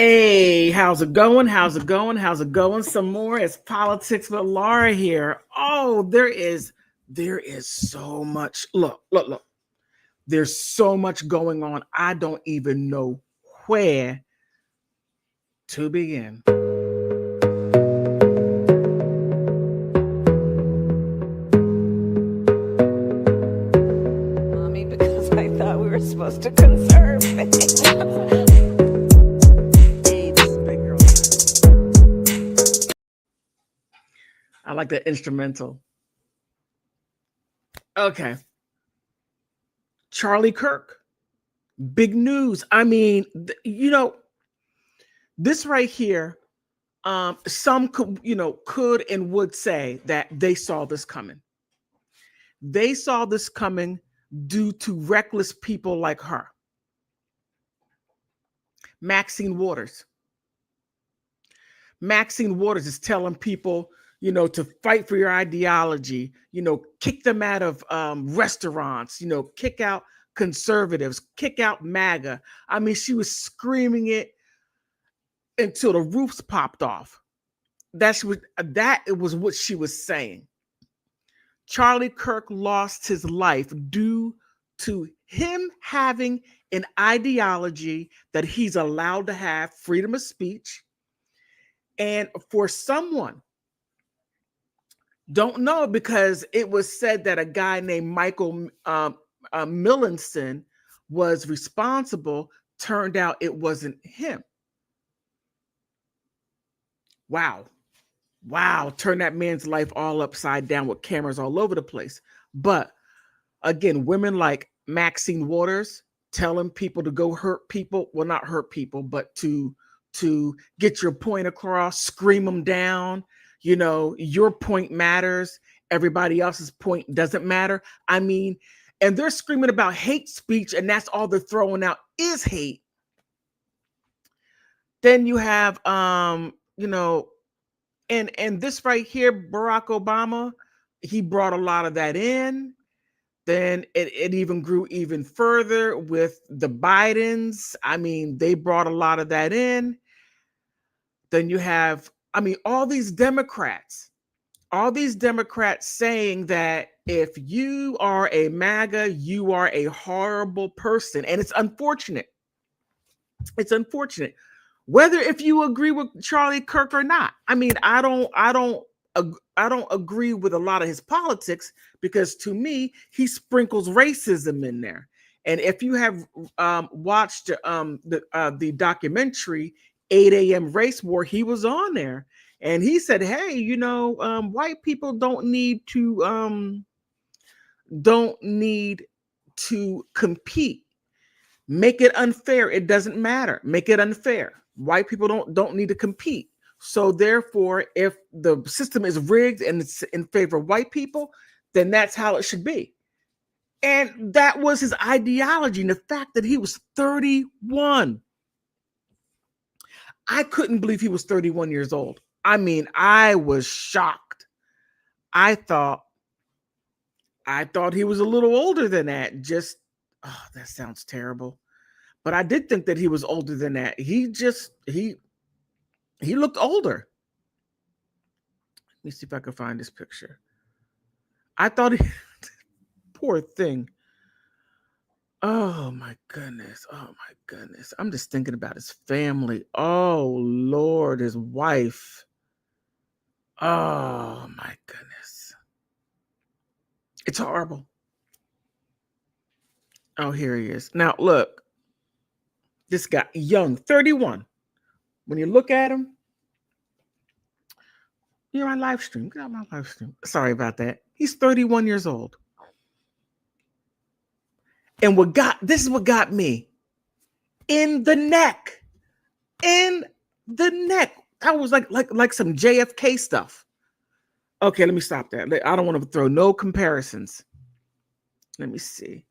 Hey, how's it going? How's it going? How's it going? Some more. It's Politics with Laura here. Oh, there is so much. Look. There's so much going on. I don't even know where to begin. Mommy, because I thought we were supposed to conserve. Hey, this is big girl. I like the instrumental. Okay. Charlie Kirk. Big news. I mean, this right here, some could and would say that they saw this coming. They saw this coming due to reckless people like her. Maxine Waters. Maxine Waters is telling people, to fight for your ideology, kick them out of restaurants, kick out conservatives, kick out MAGA. I mean, she was screaming it until the roofs popped off. That was what she was saying. Charlie Kirk lost his life due to him having an ideology that he's allowed to have, freedom of speech. And for someone, don't know, because it was said that a guy named Michael Millinson was responsible. Turned out it wasn't him. Wow. Turn that man's life all upside down with cameras all over the place. But again, women like Maxine Waters telling people to go hurt people. Well, not hurt people, but to get your point across, scream them down. Your point matters. Everybody else's point doesn't matter. I mean, and they're screaming about hate speech, and that's all they're throwing out is hate. Then you have, and this right here, Barack Obama, he brought a lot of that in. Then it even grew even further with the Bidens. I mean, they brought a lot of that in. Then you have, all these Democrats saying that if you are a MAGA, you are a horrible person. And it's unfortunate. Whether if you agree with Charlie Kirk or not. I mean, I don't agree with a lot of his politics, because to me, he sprinkles racism in there. And if you have watched the documentary 8 a.m. Race War, he was on there. And he said, hey, white people don't need to compete. Make it unfair. It doesn't matter. Make it unfair. White people don't need to compete. So therefore, if the system is rigged and it's in favor of white people, then that's how it should be. And that was his ideology. And the fact that he was 31. I couldn't believe he was 31 years old. I mean, I was shocked. I thought he was a little older than that. That sounds terrible. But I did think that he was older than that. He looked older. Let me see if I can find this picture. I thought poor thing. Oh my goodness. I'm just thinking about his family. Oh Lord, his wife. Oh my goodness. It's horrible. Oh, here he is. Now look, this guy, young, 31. When you look at him, you're on live stream. Get out my live stream. Sorry about that. He's 31 years old. And this is what got me. In the neck. That was like some JFK stuff. Okay, let me stop that. I don't want to throw no comparisons. Let me see.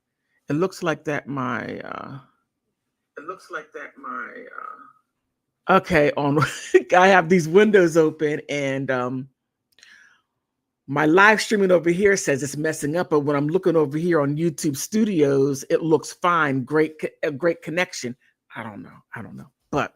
It looks like that okay, I have these windows open, and my live streaming over here says it's messing up, but when I'm looking over here on YouTube Studios, it looks fine. Great connection. I don't know. But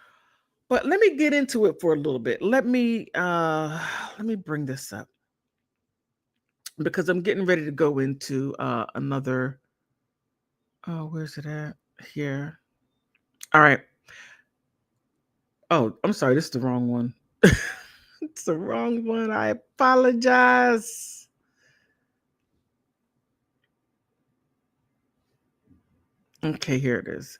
But let me get into it for a little bit. Let me bring this up because I'm getting ready to go into another. Oh, where's it at? Here. All right. Oh, I'm sorry. This is the wrong one. It's the wrong one. I apologize. Okay, here it is.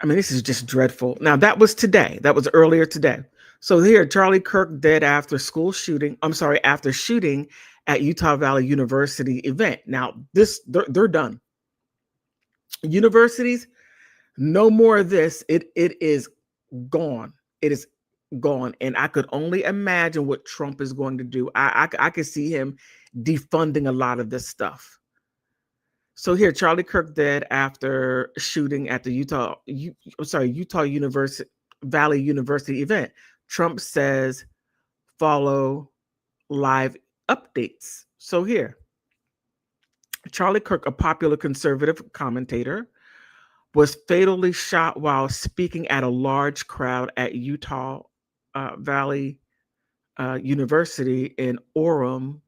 I mean, this is just dreadful. Now, that was today. That was earlier today. So here, Charlie Kirk dead after school shooting. I'm sorry, after shooting at Utah Valley University event. Now, they're done. Universities, no more of this. It is gone. It is gone. And I could only imagine what Trump is going to do. I could see him defunding a lot of this stuff. So here, Charlie Kirk dead after shooting at the Utah University Valley University event. Trump says follow live updates. So here, Charlie Kirk, a popular conservative commentator, was fatally shot while speaking at a large crowd at Utah Valley University in Orem,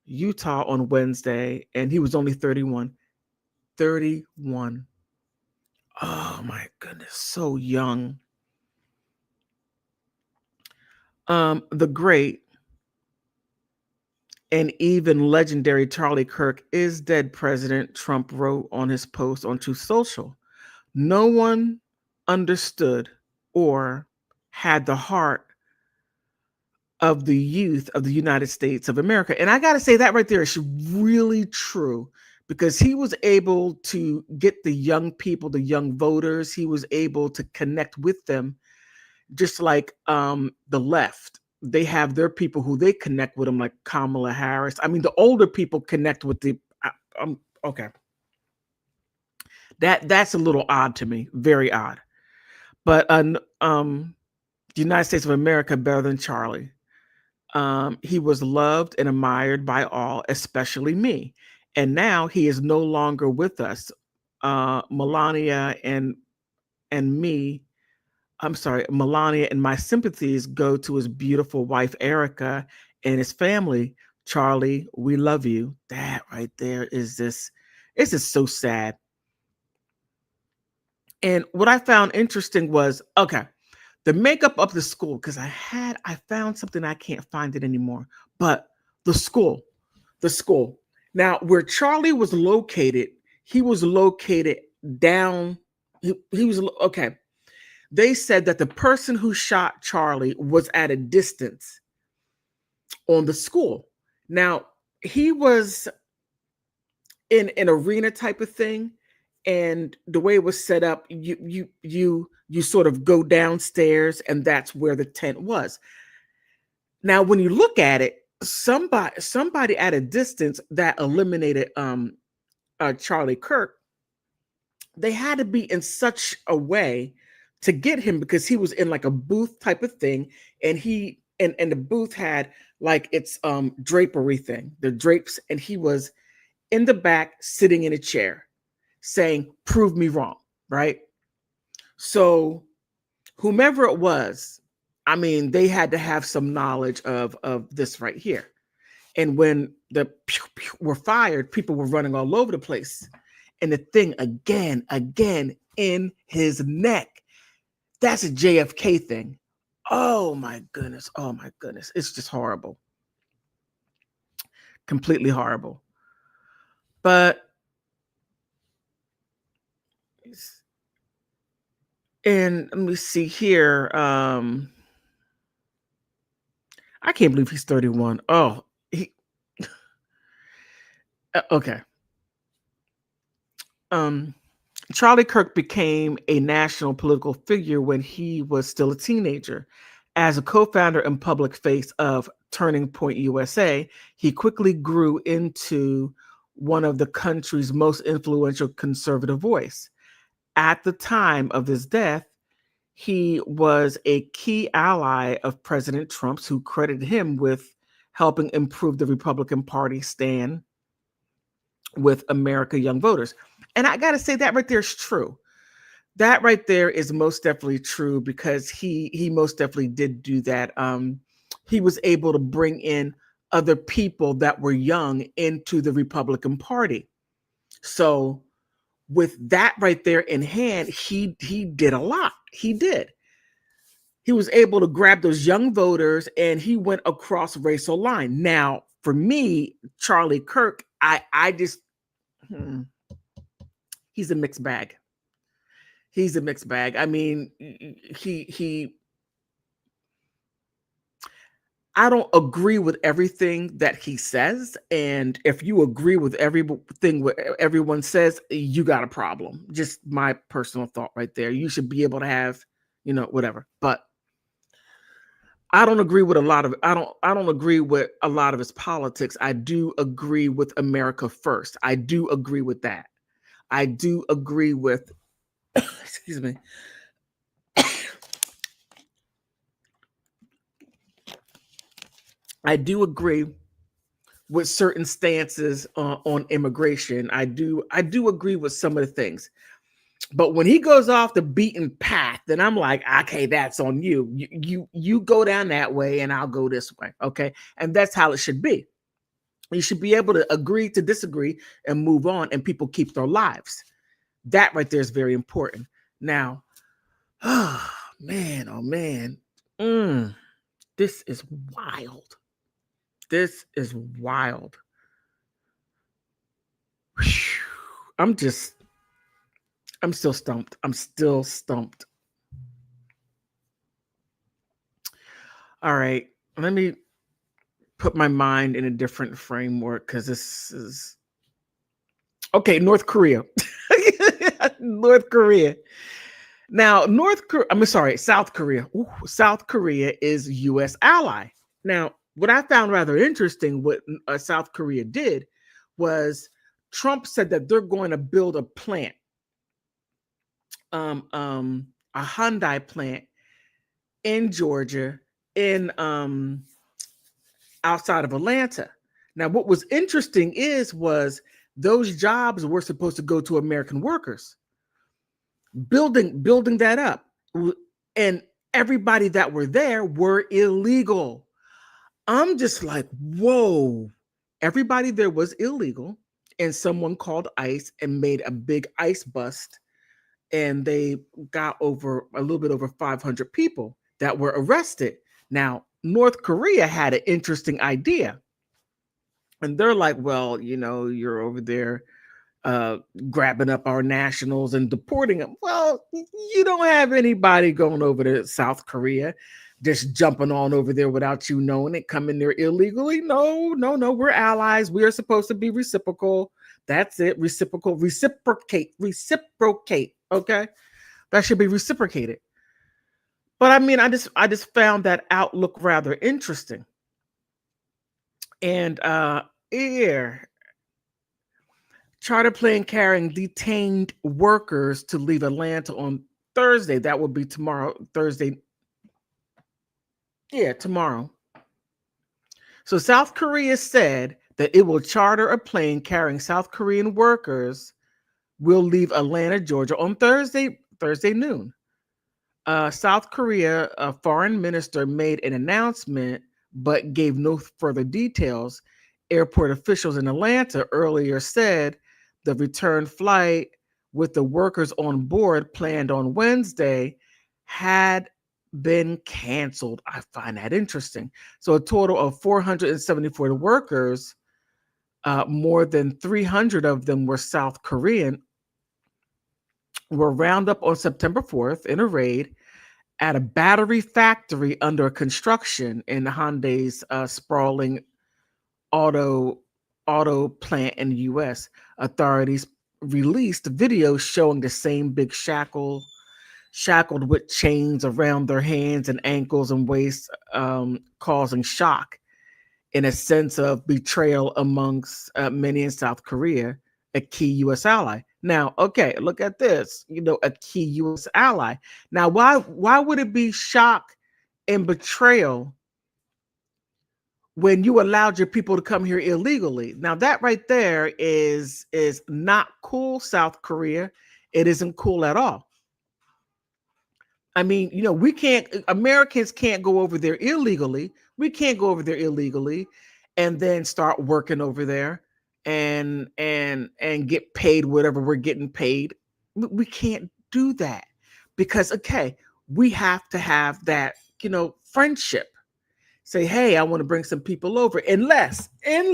Utah on Wednesday, and he was only 31. 31. Oh my goodness, so young. The great and even legendary Charlie Kirk is dead, President Trump wrote on his post on Truth Social. No one understood or had the heart of the youth of the United States of America. And I got to say that right there is really true, because he was able to get the young people, the young voters. He was able to connect with them, just like the left. They have their people who they connect with them, like Kamala Harris. I mean, the older people connect with the. Okay, that's a little odd to me, very odd. But the United States of America better than Charlie. He was loved and admired by all, especially me. And now he is no longer with us. Melania and me. I'm sorry, Melania and my sympathies go to his beautiful wife, Erica, and his family. Charlie, we love you. That right there is this. It's just so sad. And what I found interesting was, okay, the makeup of the school, because I found something, I can't find it anymore, but the school. Now, where Charlie was located, he was located down, he was, okay. They said that the person who shot Charlie was at a distance on the school. Now, he was in an arena type of thing, and the way it was set up, you sort of go downstairs, and that's where the tent was. Now, when you look at it, somebody at a distance that eliminated Charlie Kirk, they had to be in such a way to get him, because he was in like a booth type of thing, and he and the booth had like its drapery thing, the drapes, and he was in the back sitting in a chair saying, prove me wrong, right? So whomever it was, I mean, they had to have some knowledge of this right here. And when the pew, pew were fired, people were running all over the place. And the thing again in his neck. That's a JFK thing. Oh my goodness. It's just horrible. Completely horrible. But and let me see here. I can't believe he's 31. Oh, okay. Charlie Kirk became a national political figure when he was still a teenager. As a co-founder and public face of Turning Point USA, he quickly grew into one of the country's most influential conservative voice. At the time of his death, he was a key ally of President Trump's, who credited him with helping improve the Republican Party stand with America young voters. And I got to say that right there is true. That right there is most definitely true because he most definitely did do that. He was able to bring in other people that were young into the Republican Party. So with that right there in hand, he did a lot. He did. He was able to grab those young voters and he went across racial line. Now, for me, Charlie Kirk, I just he's a mixed bag. He's a mixed bag. I mean, he I don't agree with everything that he says. And if you agree with everything what everyone says, you got a problem. Just my personal thought right there. You should be able to have, whatever. But I don't agree with a lot of I don't agree with a lot of his politics. I do agree with America first. I do agree with that. I do agree with excuse me. I do agree with certain stances on immigration. I do agree with some of the things. But when he goes off the beaten path, then I'm like, okay, that's on you. You go down that way and I'll go this way. Okay. And that's how it should be. You should be able to agree to disagree and move on, and people keep their lives. That right there is very important. Now, oh man. This is wild. This is wild. Whew. I'm still stumped. I'm still stumped. All right. Let me put my mind in a different framework because this is okay. North Korea. North Korea. Now, South Korea. Ooh, South Korea is U.S. ally. Now, what I found rather interesting, what South Korea did was Trump said that they're going to build a plant, a Hyundai plant in Georgia, in outside of Atlanta. Now, what was interesting was those jobs were supposed to go to American workers. Building that up, and everybody that were there were illegal. I'm just like, whoa. Everybody there was illegal, and someone called ICE and made a big ICE bust, and they got a little bit over 500 people that were arrested. Now, North Korea had an interesting idea, and they're like, well, you're over there grabbing up our nationals and deporting them. Well, you don't have anybody going over to South Korea, just jumping on over there without you knowing it, coming there illegally. No, we're allies. We are supposed to be reciprocal. That's it. Reciprocate. Okay. That should be reciprocated. But I mean, I just found that outlook rather interesting. And charter plane carrying detained workers to leave Atlanta on Thursday. That will be tomorrow, Thursday. Yeah, tomorrow. So South Korea said that it will charter a plane carrying South Korean workers will leave Atlanta, Georgia on Thursday noon. South Korea, a foreign minister, made an announcement but gave no further details. Airport officials in Atlanta earlier said the return flight with the workers on board planned on Wednesday had been canceled. I find that interesting. So a total of 474 workers, more than 300 of them were South Korean, were rounded up on September 4th in a raid at a battery factory under construction in Hyundai's sprawling auto plant in the U.S. Authorities released videos showing the same big shackled with chains around their hands and ankles and waists, causing shock in a sense of betrayal amongst many in South Korea, a key U.S. ally. Now, okay, look at this. A key U.S. ally. Now, why would it be shock and betrayal when you allowed your people to come here illegally? Now, that right there is not cool, South Korea. It isn't cool at all. I mean, Americans can't go over there illegally. We can't go over there illegally and then start working over there and get paid whatever we're getting paid. We can't do that because, okay, we have to have that, friendship. Say, hey, I want to bring some people over. Unless if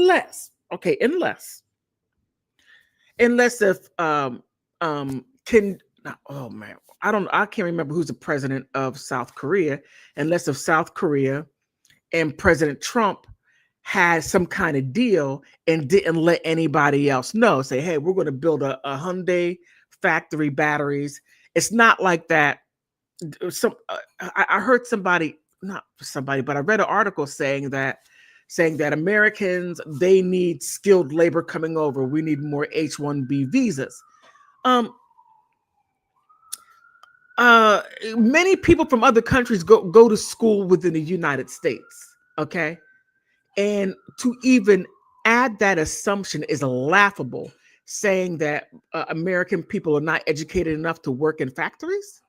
can oh man, I can't remember who's the president of South Korea, unless if South Korea and President Trump had some kind of deal and didn't let anybody else know. Say, hey, we're going to build a Hyundai factory batteries. It's not like that. I heard not somebody, but I read an article saying that Americans, they need skilled labor coming over. We need more H-1B visas. Many people from other countries go to school within the United States. Okay. And to even add that assumption is laughable, saying that American people are not educated enough to work in factories.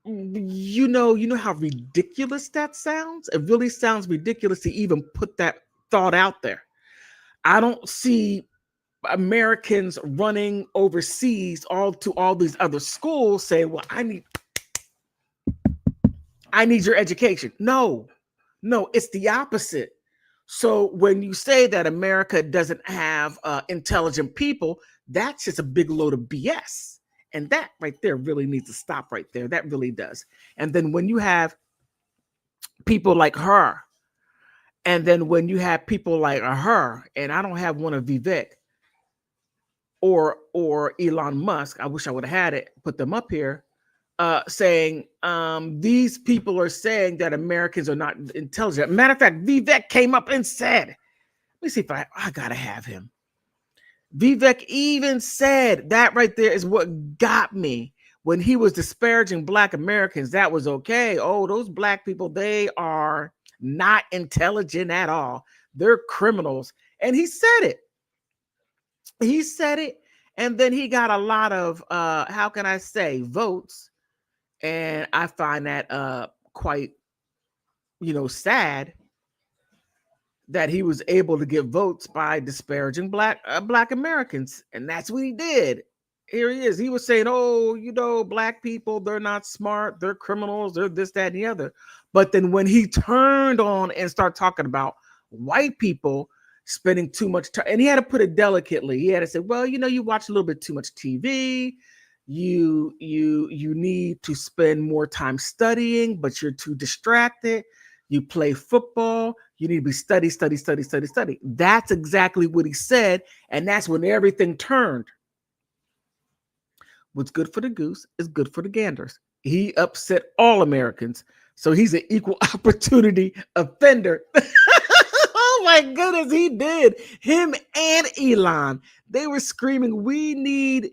You know how ridiculous that sounds? It really sounds ridiculous to even put that thought out there. I don't see Americans running overseas to all these other schools saying, well, I need your education. No, it's the opposite. So when you say that America doesn't have intelligent people, that's just a big load of BS. And that right there really needs to stop right there. That really does. And then when you have people like her, and then when you have people like her, and I don't have one of Vivek or Elon Musk, I wish I would have had it, put them up here, saying these people are saying that Americans are not intelligent. Matter of fact, Vivek came up and said, let me see if I gotta have him. Vivek even said that right there is what got me when he was disparaging Black Americans. That was okay. Oh, those Black people, they are not intelligent at all. They're criminals. And he said it. And then he got a lot of, how can I say, votes. And I find that quite, sad that he was able to get votes by disparaging Black Americans. And that's what he did. Here he is. He was saying, oh, Black people, they're not smart. They're criminals. They're this, that, and the other. But then when he turned on and started talking about white people spending too much time, and he had to put it delicately. He had to say, well, you watch a little bit too much TV. You need to spend more time studying, but you're too distracted. You play football. You need to be study. That's exactly what he said. And that's when everything turned. What's good for the goose is good for the ganders. He upset all Americans. So he's an equal opportunity offender. Oh my goodness, he did. Him and Elon, they were screaming, we need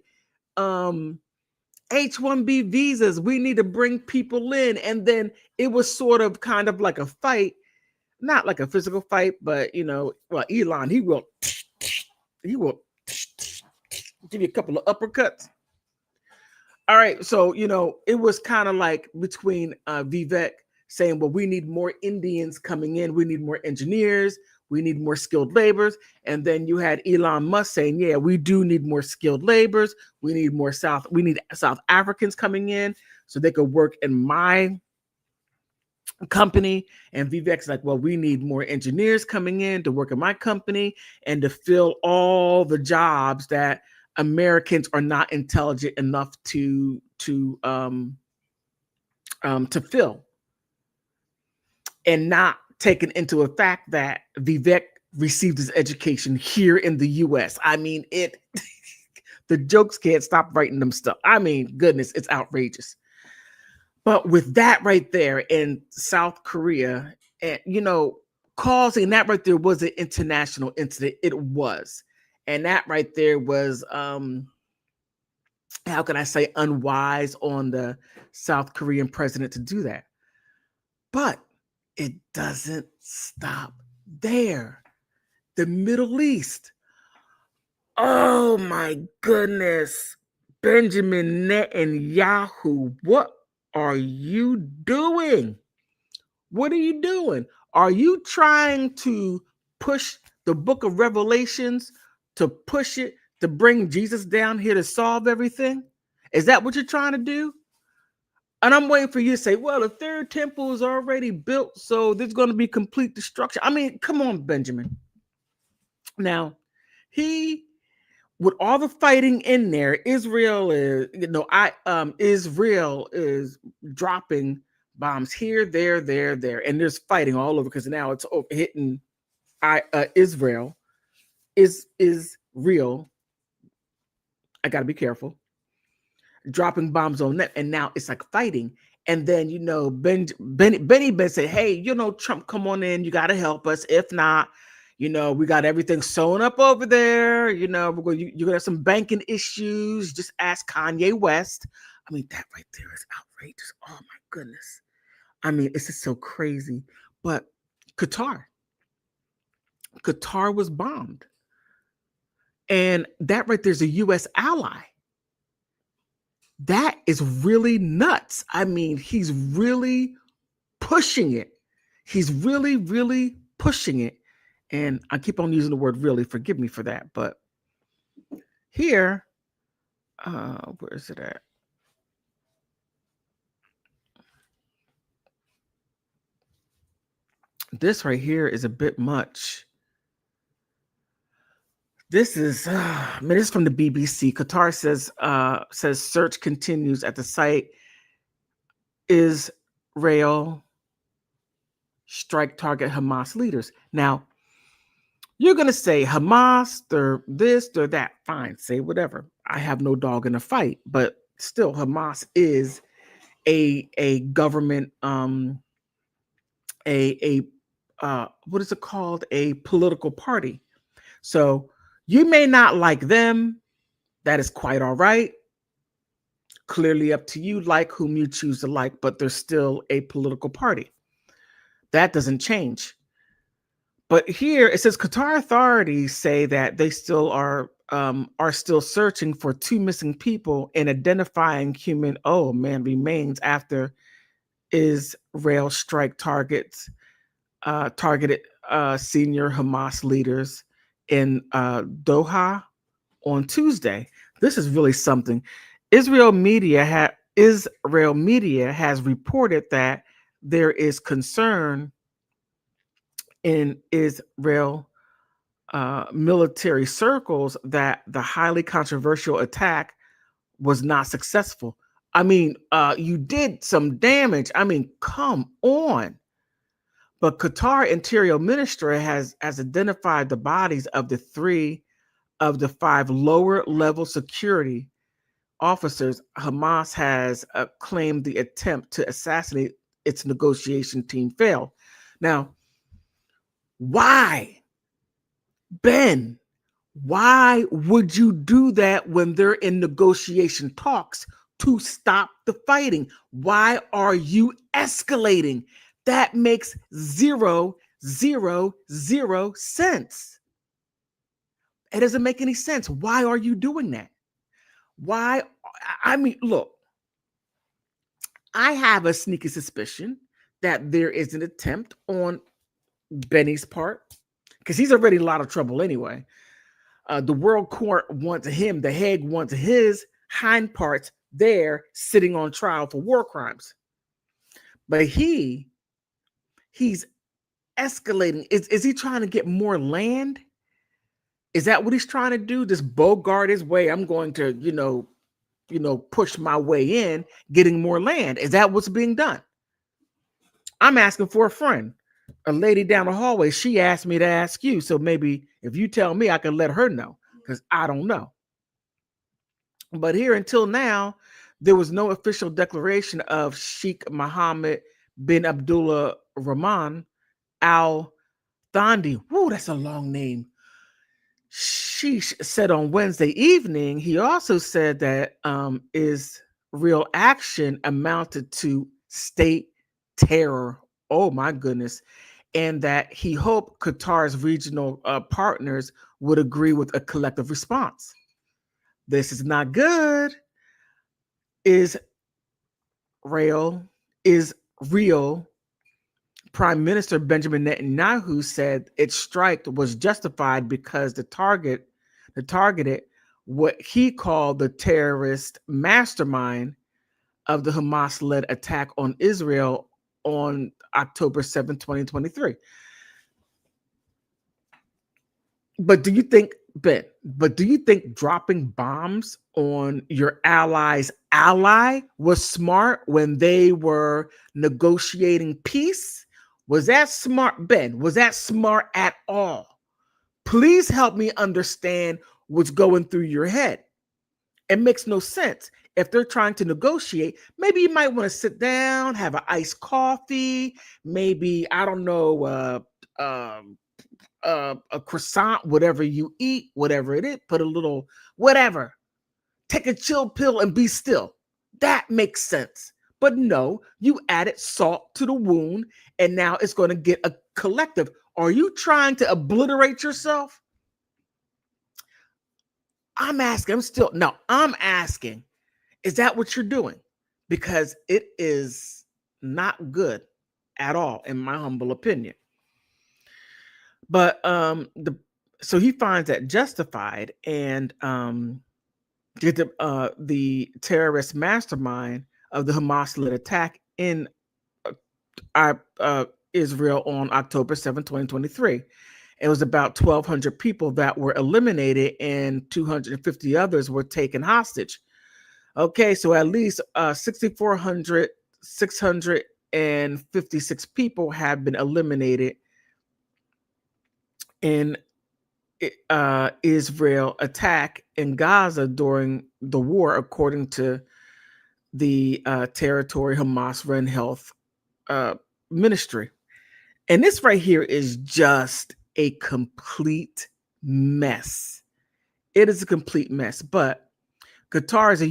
H-1B visas. We need to bring people in. And then it was sort of kind of like a fight, not like a physical fight, but Elon, he will give you a couple of uppercuts. All right, so it was kind of like between Vivek saying, well, we need more Indians coming in, we need more engineers, we need more skilled laborers. And then you had Elon Musk saying, yeah, we do need more skilled laborers. We need South Africans coming in so they could work in my company. And Vivek's like, well, we need more engineers coming in to work in my company and to fill all the jobs that Americans are not intelligent enough to fill. And not taken into a fact that Vivek received his education here in the US. I mean, the jokes can't stop writing them stuff. I mean, goodness, it's outrageous. But with that right there in South Korea, and causing that right there was an international incident. It was. And that right there was how can I say, unwise on the South Korean president to do that. But it doesn't stop there. The Middle East. Oh my goodness. Benjamin Netanyahu, what are you doing? What are you doing? Are you trying to push the book of Revelations, to push it, to bring Jesus down here to solve everything? Is that what you're trying to do? And I'm waiting for you to say, well, the third temple is already built, so there's going to be complete destruction. I mean, come on, Benjamin. Now, with all the fighting in there, Israel is dropping bombs here, there, and there's fighting all over because now it's hitting Israel. Is real. I got to be careful. Dropping bombs on them, and now it's like fighting. And then Benny Ben said, "Hey, Trump, come on in. You got to help us. If not, we got everything sewn up over there. You're gonna have some banking issues. Just ask Kanye West." I mean, that right there is outrageous. Oh my goodness. I mean, it's just so crazy. But Qatar was bombed, and that right there's a U.S. ally. That is really nuts. I mean, he's really pushing it. He's really, really pushing it. And I keep on using the word really. Forgive me for that. But here, where is it at? This right here is a bit much. This is, this is from the BBC. Qatar says search continues at the site. Israel strike target Hamas leaders. Now, you're going to say Hamas, they're this, they're that. Fine, say whatever. I have no dog in the fight. But still, Hamas is a government, what is it called? A political party. So you may not like them. That is quite all right. Clearly up to you, like whom you choose to like, but they're still a political party. That doesn't change. But here it says Qatar authorities say that they still are still searching for 2 missing people and identifying human remains after Israel strike targeted senior Hamas leaders in Doha on Tuesday. This is really something. Israel media has reported that there is concern in Israel military circles that the highly controversial attack was not successful. I mean, you did some damage. I mean, come on. But Qatar Interior Ministry has identified the bodies of the 3 of the 5 lower level security officers. Hamas has claimed the attempt to assassinate its negotiation team failed. Now, why, Ben? Why would you do that when they're in negotiation talks to stop the fighting? Why are you escalating? That makes zero sense. It doesn't make any sense. Why are you doing that? Why? I mean, look, I have a sneaky suspicion that there is an attempt on Benny's part, because he's already in a lot of trouble anyway. The World Court wants him, the Hague wants his hind parts there sitting on trial for war crimes. But he's escalating. Is he trying to get more land? Is that what he's trying to do? Just bogart his way. I'm going to, push my way in, getting more land. Is that what's being done? I'm asking for a friend. A lady down the hallway, she asked me to ask you. So maybe if you tell me, I can let her know, because I don't know. But here until now, there was no official declaration of Sheikh Mohammed bin Abdullah Rahman Al Thani. Whoa, that's a long name. She said on Wednesday evening, he also said that Israel action amounted to state terror. Oh my goodness. And that he hoped Qatar's regional partners would agree with a collective response. This is not good. Israel Prime Minister Benjamin Netanyahu said its strike was justified because the targeted what he called the terrorist mastermind of the Hamas-led attack on Israel on October 7, 2023. But do you think, Ben, dropping bombs on your ally's ally was smart when they were negotiating peace? Was that smart, Ben? Was that smart at all? Please help me understand what's going through your head. It makes no sense. If they're trying to negotiate, maybe you might want to sit down, have an iced coffee, maybe, I don't know, a croissant, whatever you eat, whatever it is, put a little whatever, take a chill pill and be still. That makes sense. But no, you added salt to the wound and now it's going to get a collective. Are you trying to obliterate yourself? I'm asking, is that what you're doing? Because it is not good at all, in my humble opinion. But so he finds that justified, and the terrorist mastermind of the Hamas-led attack in Israel on October 7, 2023. It was about 1,200 people that were eliminated and 250 others were taken hostage. Okay, so at least 656 people have been eliminated in Israel attack in Gaza during the war, according to the territory Hamas-run health ministry. And this right here is just a complete mess. It is a complete mess. But Qatar is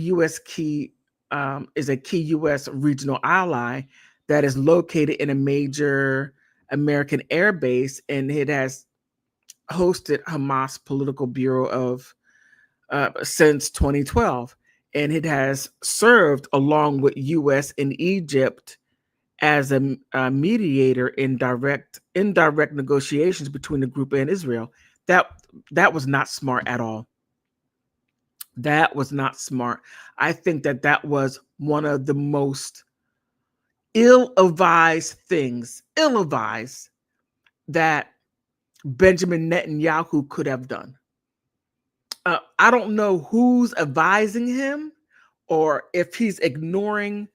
a key U.S. regional ally that is located in a major American air base, and it has hosted Hamas political bureau of since 2012, and it has served along with U.S. and Egypt as a mediator in indirect negotiations between the group and Israel. That was not smart at all. That was not smart. I think that was one of the most ill-advised things that Benjamin Netanyahu could have done. I don't know who's advising him or if he's ignoring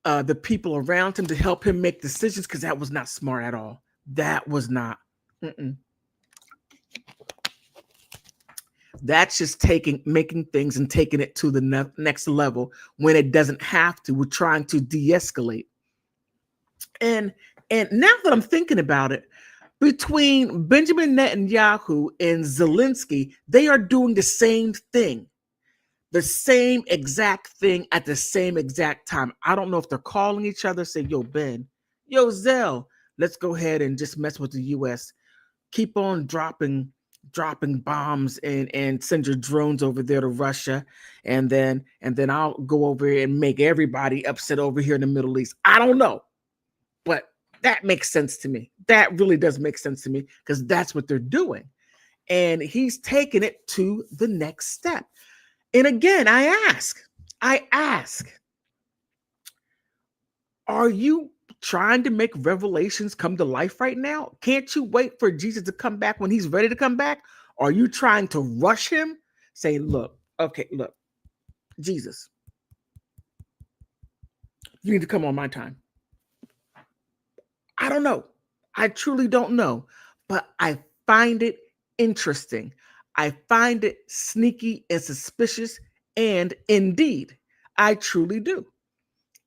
the people around him to help him make decisions, because that was not smart at all. That was not. That's just making things and taking it to the next level when it doesn't have to. We're trying to de-escalate. And now that I'm thinking about it, between Benjamin Netanyahu and Zelensky, they are doing the same thing. The same exact thing at the same exact time. I don't know if they're calling each other, say, yo, Ben, yo, Zell, let's go ahead and just mess with the U.S. Keep on dropping bombs and send your drones over there to Russia. And then I'll go over here and make everybody upset over here in the Middle East. I don't know. But that makes sense to me. That really does make sense to me, because that's what they're doing. And he's taking it to the next step. And again, I ask, are you trying to make revelations come to life right now? Can't you wait for Jesus to come back when he's ready to come back? Are you trying to rush him? Say, look, Jesus, you need to come on my time. I don't know. I truly don't know, but I find it interesting. I find it sneaky and suspicious, and indeed, I truly do.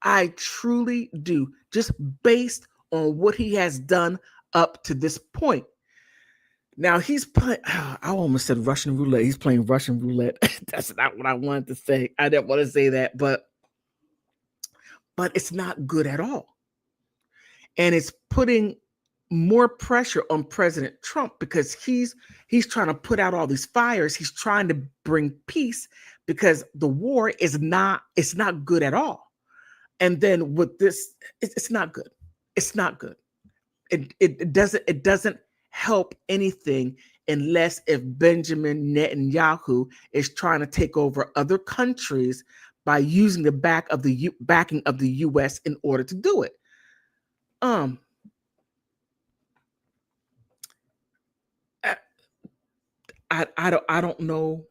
I truly do, just based on what he has done up to this point. Now he's playing, I almost said Russian roulette. He's playing Russian roulette. That's not what I wanted to say. I didn't want to say that, but it's not good at all. And it's putting more pressure on President Trump, because he's trying to put out all these fires. He's trying to bring peace, because the war is not, it's not good at all. And then with this, it's not good. It's not good. It doesn't help anything unless if Benjamin Netanyahu is trying to take over other countries by using the backing of the U.S. in order to do it. I don't know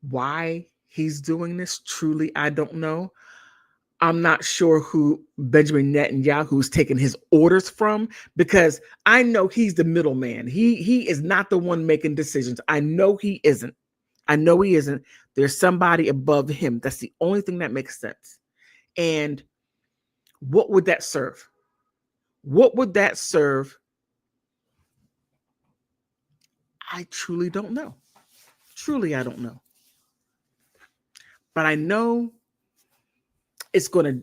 why he's doing this. Truly, I don't know. I'm not sure who Benjamin Netanyahu is taking his orders from, because I know he's the middleman. He is not the one making decisions. I know he isn't. I know he isn't. There's somebody above him. That's the only thing that makes sense. And what would that serve? What would that serve? I truly don't know. Truly, I don't know. But I know it's gonna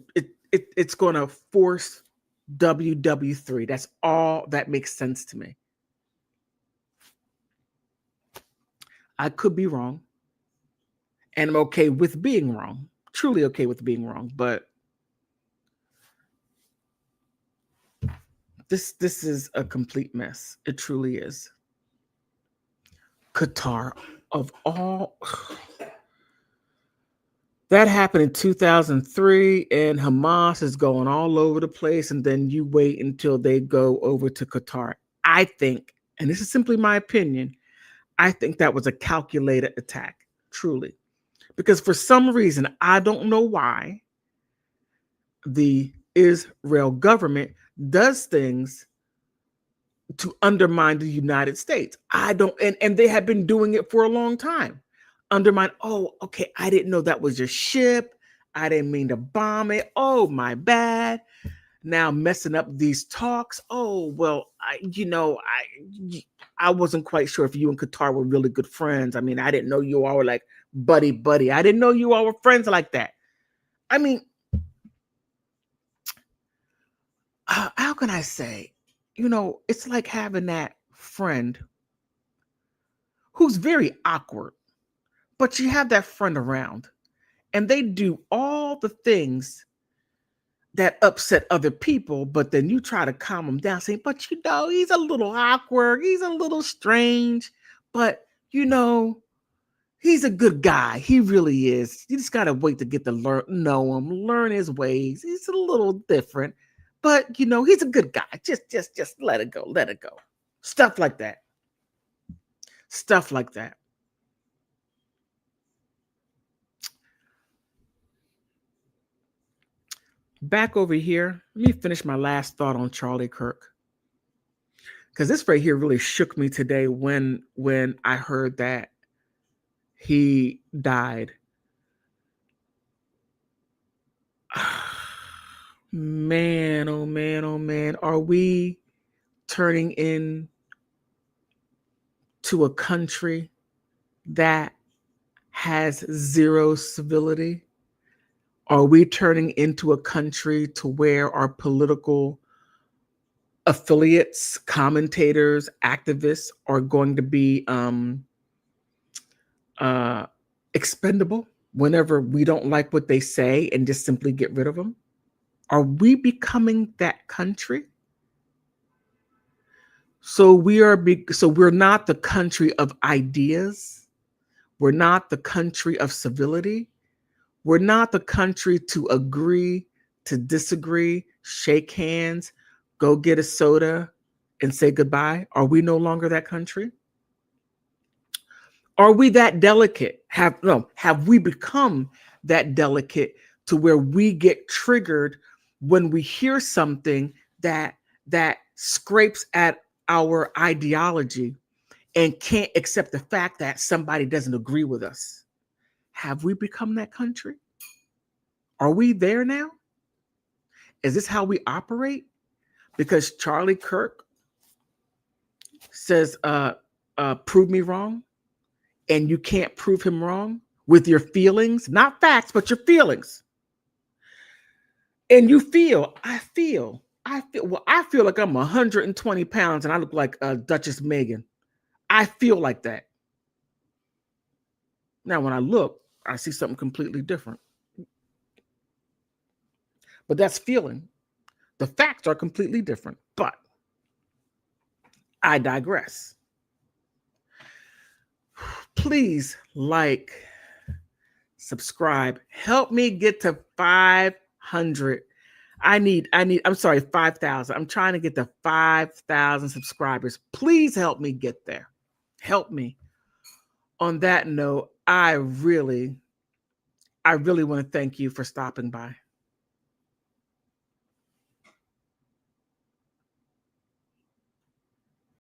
force WW3. That's all that makes sense to me. I could be wrong, and I'm okay with being wrong. Truly okay with being wrong, but this is a complete mess. It truly is. Qatar, of all. That happened in 2003, and Hamas is going all over the place, and then you wait until they go over to Qatar. I think, and this is simply my opinion, I think that was a calculated attack, truly. Because for some reason, I don't know why, the Israel government does things to undermine the United States. I don't, and they have been doing it for a long time. Undermine, oh, okay, I didn't know that was your ship. I didn't mean to bomb it. Oh, my bad. Now messing up these talks. Oh, well, I wasn't quite sure if you and Qatar were really good friends. I mean, I didn't know you all were like buddy. I didn't know you all were friends like that. I mean, how can I say? It's like having that friend who's very awkward, but you have that friend around and they do all the things that upset other people, but then you try to calm them down saying, but he's a little awkward. He's a little strange, but he's a good guy. He really is. You just got to wait to get to know him, learn his ways. He's a little different, but he's a good guy. Just let it go. Let it go. Stuff like that. Stuff like that. Back over here, let me finish my last thought on Charlie Kirk, because this right here really shook me today when I heard that he died. Man, oh man, oh man, are we turning in to a country that has zero civility? Are we turning into a country to where our political affiliates, commentators, activists are going to be expendable whenever we don't like what they say and just simply get rid of them? Are we becoming that country? So we're not the country of ideas. We're not the country of civility. We're not the country to agree, to disagree, shake hands, go get a soda, and say goodbye. Are we no longer that country? Are we that delicate? Have we become that delicate to where we get triggered when we hear something that scrapes at our ideology and can't accept the fact that somebody doesn't agree with us? Have we become that country? Are we there now? Is this how we operate? Because Charlie Kirk says, prove me wrong, and you can't prove him wrong with your feelings, not facts, but your feelings. And I feel like I'm 120 pounds and I look like Duchess Megan. I feel like that. Now, when I look, I see something completely different. But that's feeling. The facts are completely different, but I digress. Please like, subscribe, help me get to 500. I'm sorry, 5,000. I'm trying to get to 5,000 subscribers. Please help me get there. Help me. On that note, I really want to thank you for stopping by.